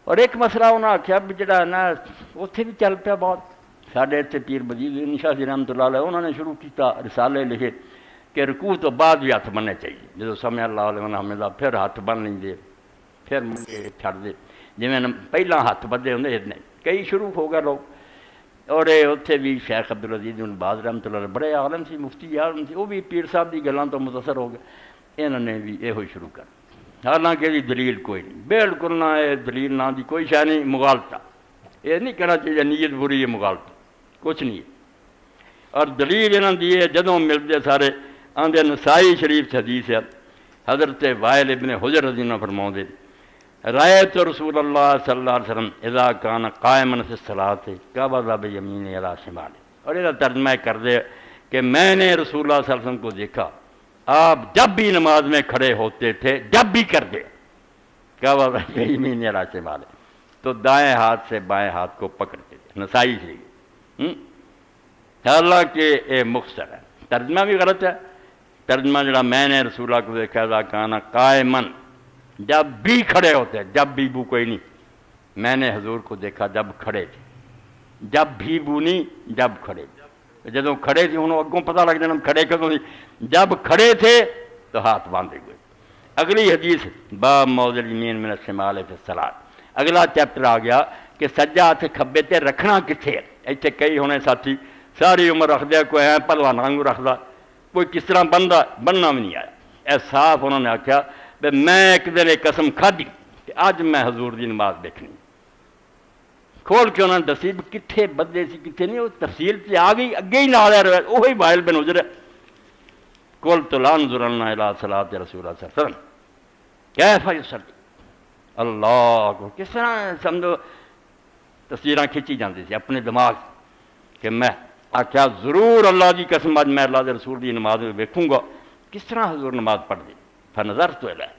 اور ایک مسئلہ انہوں نے آخیا بھی جڑا نا اتنے بھی چل پیا بہت، سارے اتنے پیر مجید شاہ جی رحمۃ اللہ علیہ انہوں نے شروع کیا رسالے لکھے کہ رکوع تو بعد بھی ہاتھ بننے چاہیے، جب سمع اللہ علیہ حمدہ پھر ہاتھ بن لیں دے، پھر چھڑ دے، جی پہلا ہاتھ بدے ہوں کئی شروع ہو گئے لوگ۔ اور اتنے بھی شیخ عبدالعزیز بن باز رحمۃ اللہ علیہ بڑے عالم سی، مفتی عالم سی، وہ بھی پیر صاحب کی گلوں تو متاثر ہو گئے، انہوں نے بھی یہ شروع کر، حالانکہ یہ دلیل کوئی نہیں، بالکل نہ یہ دلیل نہ دی کوئی شے نہیں، مغالطہ، یہ نہیں کہنا چاہیے نیت بری ہے، مغالطہ کچھ نہیں ہے۔ اور دلیل انہوں دی ہے جدوں ملتے سارے آندے نسائی شریف حدیث ہے، حضرت وائل ابن حجر رضی اللہ عنہ فرماؤں رأیت رسول اللہ صلی اللہ علیہ وسلم اذا کان قائما فی الصلاۃ قبض بیمینہ الی شمالہ، اور یہ ترجمہ کر دے کہ میں نے رسول اللہ صلی اللہ علیہ وسلم کو دیکھا آپ جب بھی نماز میں کھڑے ہوتے تھے، جب بھی کر دے قبض بیمینہ الی شمالہ، تو دائیں ہاتھ سے بائیں ہاتھ کو پکڑتے تھے، نسائی سے۔ حالانکہ یہ مختصر ہے، ترجمہ بھی غلط ہے، ترجمہ جڑا میں نے رسول اللہ کو دیکھا اذا کان قائما، جب بھی کھڑے ہوتے، جب بھی بو کوئی نہیں، میں نے حضور کو دیکھا جب کھڑے تھے، جب بھی بو نہیں، جب کھڑے تھے، جدوں کھڑے تھے انہوں اگوں پتہ لگ جانا کھڑے کدوں نہیں، جب کھڑے تھے تو ہاتھ باندھے ہوئے۔ اگلی حدیث باب موضع الیمین من الشمال فی الصلاۃ، اگلا چیپٹر آ گیا کہ سجا ہاتھ کھبے تے رکھنا کتنے ہے۔ اتنے کئی ہونے ساتھی ساری عمر رکھ دیا، کوئی پہلوان وانگو رکھدا، کوئی کس طرح بننا بھی نہیں آیا۔ اے صاف انہوں نے آخیا کہ میں ایک دن ایک قسم کھادی کہ اج میں حضور دی نماز دیکھنی، کھول کے انہوں نے دسی بھی کتنے بدے سی کتنے نہیں، وہ تفصیل سے آ گئی، اگے ہی نال ہے وہی وائل بن حجر قلت لا انظرن الی صلاۃ رسول اللہ صلی اللہ علیہ وسلم کیف یصلی، اللہ کو کس طرح سمجھو تصویراں کھینچی جاتی سی اپنے دماغ کہ میں آخیا ضرور اللہ کی قسم اج میں اللہ کے رسول کی نماز میں ویکھوں گا کس طرح حضور نماز پڑھ دی۔ فنظرت الیہ،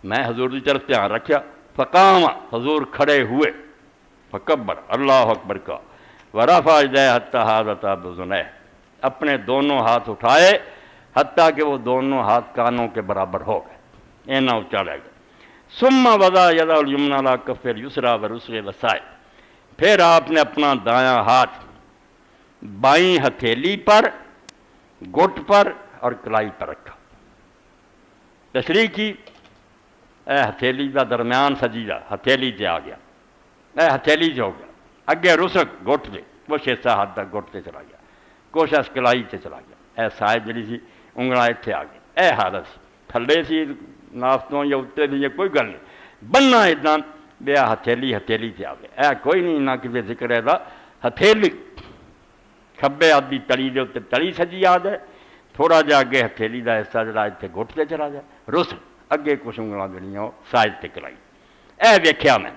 میں حضور کی طرف دھیان رکھا، فقام، حضور کھڑے ہوئے، فکبر، اللہ اکبر کا، ورفع یدیہ حتی حاذت باذنیہ، اپنے دونوں ہاتھ اٹھائے حتیٰ کہ وہ دونوں ہاتھ کانوں کے برابر ہو گئے، اینا اونچا لے گئے۔ ثم وضع یدہ الیمنی علی کف الیسریٰ ورسغ وسائد، پھر آپ نے اپنا دایاں ہاتھ بائیں ہتھیلی پر، گھٹ پر اور کلائی پر رکھا، تشریح کی، اے ہتھیلی دا درمیان سجی دا ہتھیلی سے آ گیا، اے ہتھیلی سے ہو گیا، اگے رسک گھٹ دے وہ شیسا ہاتھ دا گھٹ سے چلا گیا، کوشش کلائی سے چلا گیا، اے سائد جڑی سی انگلاں اتنے آ گئی، اے حالت سی تھلے سی نافتوں یا اتنے سی یا کوئی گل نہیں، بننا اداں بیا ہتھیلی سے آ گیا، اے کوئی نہیں نہ کسی ذکر ہے دا ہتھیلی کھبے ہاتھ دی تلی دے اتنے تلی سجی آ جائے، تھوڑا جا اگے ہتھیلی دا حصہ جڑا اتنے گھٹ سے چلا جائے، رس اگے کچھ انگلاں جڑیاں وہ سائد تے کلائی، اے ویکھیا میں۔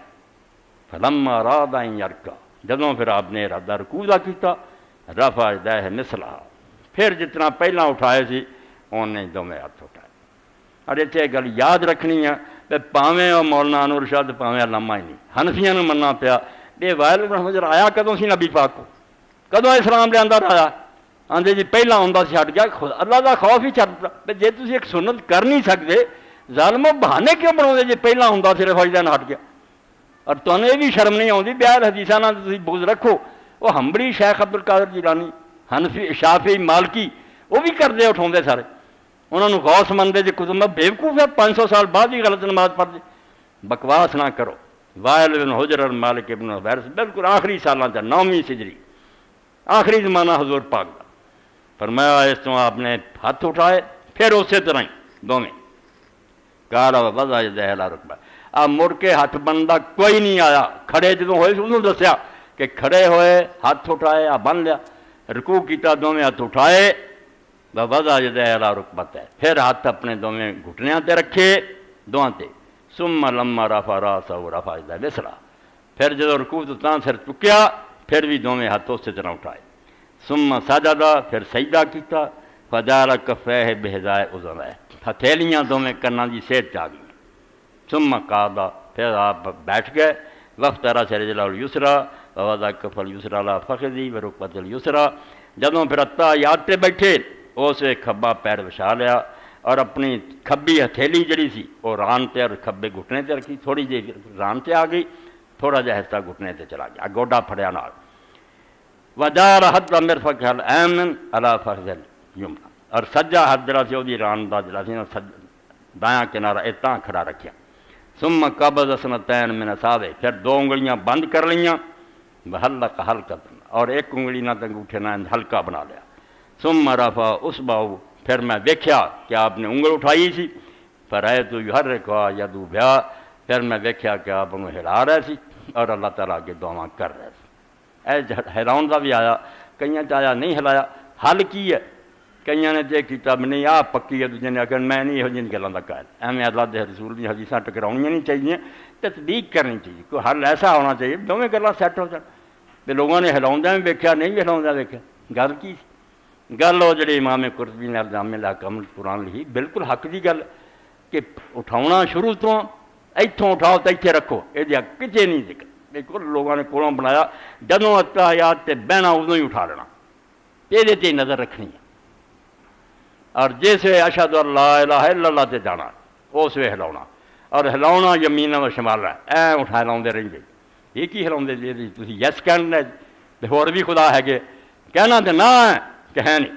فلما اراد ان یرکع، جدوں پھر آپ نے ارادہ رکوع دا کیتا، رفع یدیہ مثلھا، پھر جتنا پہلا اٹھائے سی انہیں دوویں ہاتھ اٹھائے۔ اور اتنے گل یاد رکھنی ہے کہ پاویں وہ مولانا انور شاہ تے پاویں علامہ ہی نہیں، حنفیاں نوں مننا پیا، یہ وائل بن حجر آیا کدوں سی نبی پاک کو، کدوں اسلام دے اندر آیا؟ آندے جی پہلا ہوندا سی ہٹ گیا، اللہ دا خوف ہی چھڈ دتا، جے تسی ایک سنت کر نہیں سکدے ظالمو بہانے کیوں بناؤندے جے پہلا ہوندا صرف اج دن ہٹ گیا؟ اور تمہیں یہ بھی شرم نہیں آتی بیال حدیثاں نال تسی بغض رکھو، وہ ہمبڑی شیخ عبد القادر جیلانی، حنفی، شافعی، مالکی وہ بھی کردے اٹھاؤندے سارے، انہوں نے غوث مندے جے کچھ بیوقوف ہے 500 سال بعد ہی غلط نماز پڑھ دے، بکواس نہ کرو۔ وائل بن حجر اور مالک ابن حویرث بالکل آخری سالاں چ 9ویں ہجری آخری زمانہ حضور پاک دا، فرمایا اس تو آپ نے ہاتھ اٹھائے، پھر اسی طرح ہی دونیں قال وضع یدیہ علی رکبہ، اب مڑ کے ہاتھ بندا کوئی نہیں آیا، کھڑے جدوں ہوئے انہوں دسیا کہ کھڑے ہوئے ہاتھ اٹھائے آ بن لیا، رکوع کیتا دونیں ہاتھ اٹھائے، وضع یدیہ علی رکبتیہ، پھر ہاتھ اپنے دونیں گھٹنیاں تے رکھے دواں تے، ثم لما رفع راسہ رفع یدیہ مثلھا، پھر جدوں رکوع تو تاں سر چکیا پھر بھی دونیں ہاتھ اسی طرح اٹھائے، ثم سجد، پھر سجدہ کیتا، فجعل کفیہ بحذاء اذنیہ، ہتھیلیاں دونیں کناں دی سیٹ آ گئی، ثم قعد، پھر آپ بیٹھ گئے، وافترش رجلہ الیسریٰ ووضع کف الیسریٰ علی فخذہ ورکبتہ الیسریٰ، جدوں پھر اتحیات تے بیٹھے اس کھبا پیر وچھا لیا اور اپنی کھبی ہتھیلی جڑی سی وہ ران تے اور کھبے گھٹنے تے رکھی، تھوڑی جی ران تے آ گئی، تھوڑا جہا حصہ گھٹنے سے چلا گیا، گوڈا پھڑیا نال وجار حد مرفق الایمن علی فخذ الیمنی، اور سجا ہاتھ جڑا سی وہ ران دا جڑا سی دایاں کنارہ اتاں کھڑا رکھیا، ثم قبض اثنتین من اصابعہ، پھر 2 انگلیاں بند کر لیاں، وحلق حلقۃ، اور ایک انگلی نہ انگوٹھے نہ ہلکا بنا لیا، ثم رفع اصبعہ، پھر میں دیکھیا کہ آپ نے انگل اٹھائی سی، فرأیت یحرکها یدہ بہا، پھر میں دیکھیا کہ آپ انہوں ہلا رہے سی اور اللہ تعالیٰ کے دعاواں کر رہے سی۔ ہلاؤن کا بھی آیا، کئیاں چاہیا نہیں ہلایا، حل کی ہے، کئیاں نے تے کتاب نہیں آ پکی ہے، دوجے نے آخر میں نہیں یہ جن گلاں دا قائل، ایویں اللہ دے رسول دی حدیثاں ٹکراؤنیاں نہیں چاہیے، تصدیق کرنی چاہیے، کوئی حل ایسا ہونا چاہیے دونوں گلاں سیٹ ہو جان۔ تے لوگوں نے ہلاؤندا بھی ویکھیا نہیں بھی ہلاؤندا ویکھیا، گل کی گل وہ جڑی امام قرطبی نے الجامع الاحکام القرآن لکھی، بالکل حق دی گل کہ اٹھاؤنا شروع تو ایتھوں اٹھاؤ تو ایتھے رکھو، یہ کچھ نہیں ذکر، بالکل لوگوں نے کولوں بنایا جدوں اتحیات تے بہنا ادوں ہی اٹھا لینا، یہ تے نظر رکھنی ہے، اور جس وے اشہد ان لا الہ الا اللہ تے جانا اس وے ہلاؤنا، اور ہلاؤنا یمین و شمال ہے، اے اٹھا ہلاؤندے رہندے، یہ کی ہلاؤندے جی تسی یس کہنا تے ہور بھی خدا ہے کہ کہنا تے نہ ہے کہ ہے نہیں،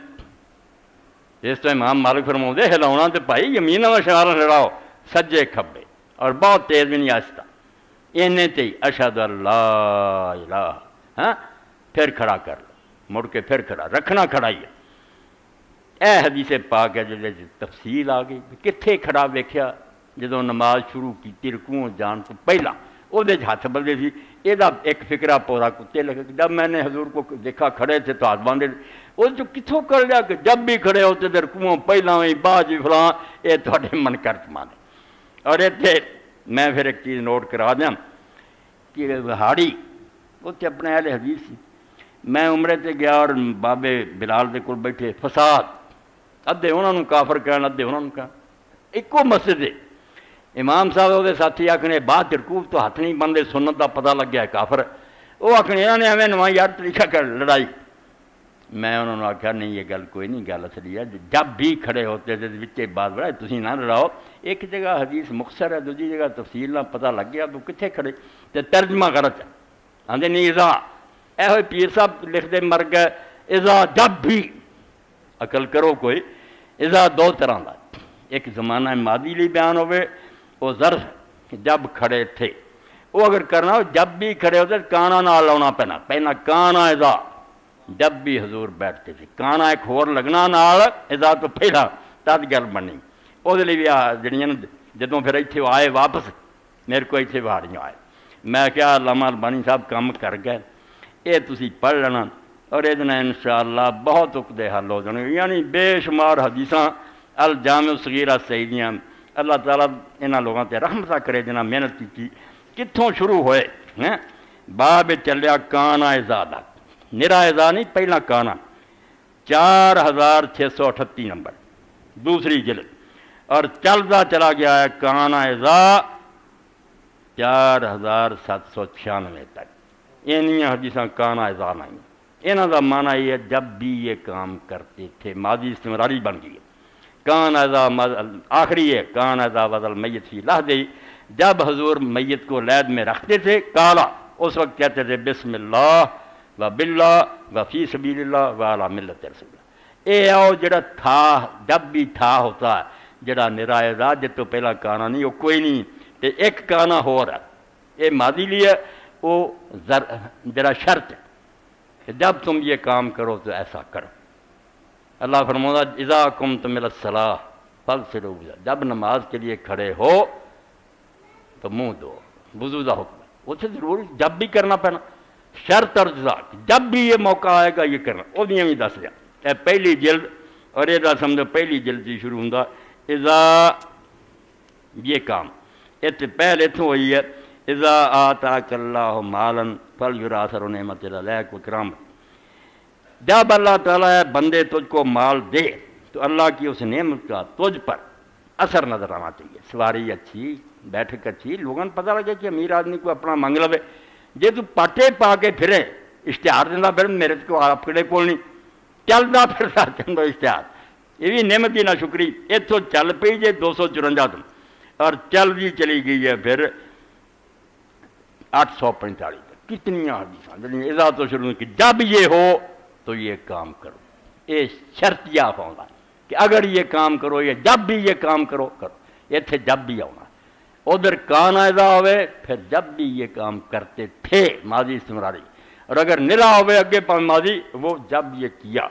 اس تو امام مالک فرماؤندے ہلاؤنا تے بھائی یمین و شمال ہلاؤ، سجے کھبے، اور بہت تیز بھی نہیں آہستہ، اینے تے اشہد ان لا الہ، ہاں پھر کھڑا کر لو، مڑ کے پھر کھڑا رکھنا، کھڑا ہی ہے۔ اے حدیث پاک ہے جلے تفصیل آ گئی، کتھے کھڑا ویکھیا جدوں نماز شروع کی رکوع جان تو پہلا وہ ہاتھ بندے سی، یہ ایک فکرہ پورا کتے لگے، جب میں نے حضور کو دیکھا کھڑے تھے تو ہاتھ باندھے، وہ جو کتوں کر لیا کہ جب بھی کھڑے ہوتے تھے رکوعوں پہلا ہوئی بعد بھی فلاں، یہ تھوڑے من کرت مانے۔ اور اتنے میں پھر ایک چیز نوٹ کرا دیا کہ ہاڑی اتنے اپنے اہل حدیث سی، میں عمرے تے گیا اور بابے بلال دے کول بیٹھے، فساد، ادھے انہوں نے کافر کہنا، ادھے انہوں نے کہنا، ایکو مسجد ہے، امام صاحب وہ ساتھی آخنے بعد رکوع تو ہاتھ نہیں بندے، سنت کا پتہ لگ گیا کافر، وہ آخنے انہوں نے ہمیں نواں یار طریقہ کر لڑائی، میں انہوں نے آخیا نہیں یہ گل کوئی نہیں، گل اصلی ہے جب بھی کھڑے ہوتے تھے وچے بات بڑا تسی نہ لڑاؤ، ایک جگہ حدیث مختصر ہے دوسری جگہ تفصیل نہ پتہ لگ گیا تو کتنے کھڑے، تے ترجمہ غلط ہے، آندے نہیں اذا، اے ہوئے پیر صاحب لکھ دے مر گئے، اذا جب بھی، عقل کرو کوئی، اذا 2 طرح دا، ایک زمانہ ماضی لی بیان ہوئے وہ ظرف جب کھڑے تھے، وہ اگر کرنا ہو جب بھی کھڑے ہوتے کانا نہ لاؤنا پینا، پہنا کانا اذا، جب بھی حضور بیٹھتے تھے، کانا ایک ہور لگنا نال اذا تو پہلا تد گل بنی، وہ لیے بھی جڑیاں جدوں پھر اتنے آئے واپس میرے کو اتنے واڑیاں آئے، میں کیا علامہ البانی صاحب کام کر گئے، یہ تسی پڑھ لینا اور یہ انشاءاللہ بہت عقدے حل ہو جانے، یعنی بے شمار حدیثاں الجامع الصغیرہ سیدیاں، اللہ تعالیٰ انہاں لوگوں تے رحمتہ کرے جنہاں محنت کی، کتھوں شروع ہوئے ہیں، باب چلیا کانا اذا دا، نرا اذا نہیں پہلا کانا، 4638 نمبر دوسری جلد، اور چلتا چلا گیا ہے کانا اذا 4796 تک، اینیاں حدیثاں کانا اذا نہیں، انہاں دا معنی یہ ہے جب بھی یہ کام کرتے تھے، ماضی استمراری بن گئی ہے، کان اذا آخری ہے کان اذا وضع میت فی لحدہ، جب حضور میت کو لحد میں رکھتے تھے کالا، اس وقت کہتے تھے بسم اللہ و باللہ و فی سبیل اللہ و علی ملت رسول اللہ، اے آؤ جڑا تھا جب بھی تھا ہوتا ہے، جڑا نرا اذا جب تو پہلا کانا نہیں وہ کوئی نہیں، تے ایک کانا ہو رہا ہے، یہ ماضی لیے وہ جڑا شرط ہے کہ جب تم یہ کام کرو تو ایسا کرو، اللہ فرماتا اذا قمتم الی الصلاۃ فاغسلوا وجوہکم، جب نماز کے لیے کھڑے ہو تو منہ دھو، وضو کا حکم ہے، اسے ضروری جب بھی کرنا پینا، شرط اور جزا، جب بھی یہ موقع آئے گا یہ کرنا، وہ بھی دس دیا، اے پہلی جلد، اور یہ سمجھو پہلی جلد ہی شروع ہوں اذا یہ کام، پہلے اتوں ہوئی ہے اذا آتاک اللہ مالا فلیؤثر نعمت علیک واکرامہ، جب اللہ تعالیٰ بندے تجھ کو مال دے تو اللہ کی اس نعمت کا تجھ پر اثر نظر آنا چاہیے، سواری اچھی، بیٹھک اچھی، لوگوں کو پتہ لگے کہ امیر آدمی کو اپنا منگ لوے، جی تو پاٹے پا کے پھرے اشتہار دینا پھر میرے کو اپنے کول نہیں چلتا پھرتا چاہتا اشتہار، یہ بھی نعمت کی نہ شکری، اتوں چل پی جے 254 تم، اور چل بھی چلی گئی ہے پھر 845 تک کتنی حدیث اذا تو شروع کی جب یہ ہو تو یہ کام کرو، یہ شرطیہ ہونا کہ اگر یہ کام کرو، یہ جب بھی یہ کام کرو کرو، یہ تھے جب بھی آنا، ادھر کان اذا ہوئے پھر جب بھی یہ کام کرتے تھے ماضی استمراری، اور اگر نلا ہوئے اگے پر ماضی وہ جب یہ کیا،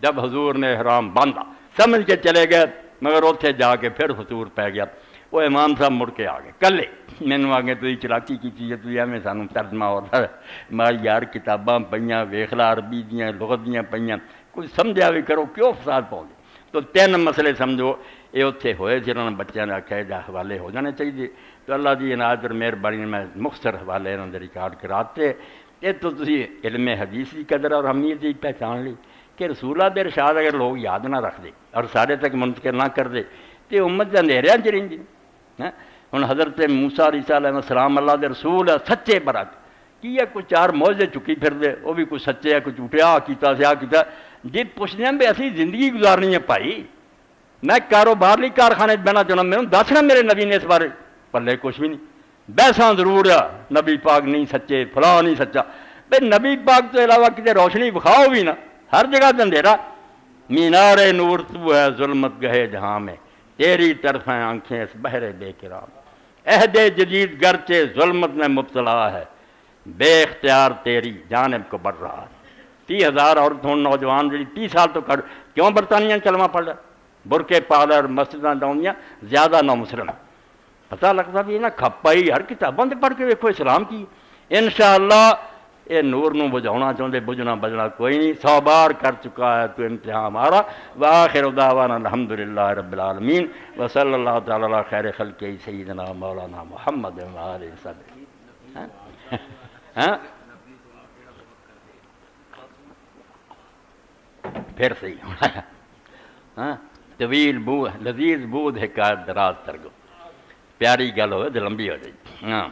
جب حضور نے احرام باندھا سمجھ کے چلے گئے، مگر اتنے جا کے پھر فطور پی گیا، وہ امام صاحب مڑ کے آ گئے کلے، مینوں آگے تو چلاکی کی چیز تو ایویں سانوں ترجمہ ہوتا ہے، میں یار کتاباں پئیاں ویخ لا عربی دیاں لغت دیاں پئیاں، کوئی سمجھا بھی کرو کیوں فساد پاؤ گے؟ تو 3 مسئلے سمجھو یہ اتنے ہوئے جنہوں نے بچوں نے آخیا یہ حوالے ہو جانے چاہیے، تو اللہ دی عنایت اور مہربانی میں مختصر حوالے انہوں نے ریکارڈ کراتے، یہ تو تسی علم حدیث کی قدر اور اہمیت کی پہچان لی کہ رسولہ دے ارشاد اگر لوگ یاد نہ رکھ دے اور سارے تک منتقل نہ کر دے تو امت اندھیریاں چ رہندی ہن حضرت موسیٰ عیسیٰ علیہ السلام اللہ دے رسول ہے سچے برک کی ہے، کوئی 4 معجزے چکی پھر دے وہ بھی کوئی سچے ہے کوئی جھوٹے آ کیتا سے آ کیتا، جی پوچھنے بھی اسی زندگی گزارنی ہے بھائی، میں کاروبار کارخانے بہنا چاہنا، میرے دسنا میرے نبی نے اس بارے پلے کچھ بھی نہیں، بحثاں ضرور ہے نبی پاک نہیں سچے فلاں نہیں سچا، بھائی نبی پاک تو علاوہ کتے روشنی بکھاؤ بھی نا، ہر جگہ اندھیرا، مینار نور تو ہے ظلمت گہے جہاں میں تیری طرف ہیں آنکھیں اس بحر بے کرام، عہد جدید گرچہ ظلمت میں مبتلا ہے بے اختیار تیری جانب کو بڑھ رہا ہے، 30,000 عورتوں نوجوان جی 30 سال تو کر کیوں برطانیہ کلمہ پڑھ رہا، برقے پالر مسجداں ڈاؤنیاں زیادہ نو مسلم، پتہ لگتا بھی نا کھپائی ہر کتابوں سے پڑھ کے ویکھو اسلام کی، انشاءاللہ یہ نور نو بجھاؤنا چاہتے بجھنا بجنا کوئی نہیں، 100 بار کر چکا ہے تو امتحان ہمارا، وآخر دعوانا الحمدللہ رب العالمین وصلی اللہ تعالی علی خیر خلقہ سیدنا مولانا محمد وآلہ وسلم۔ ہاں پھر صحیح ہونا، ہاں طویل بود لذیذ بود حکایت دراز ترگو، پیاری گل ہوئے تو لمبی ہو جائے، ہاں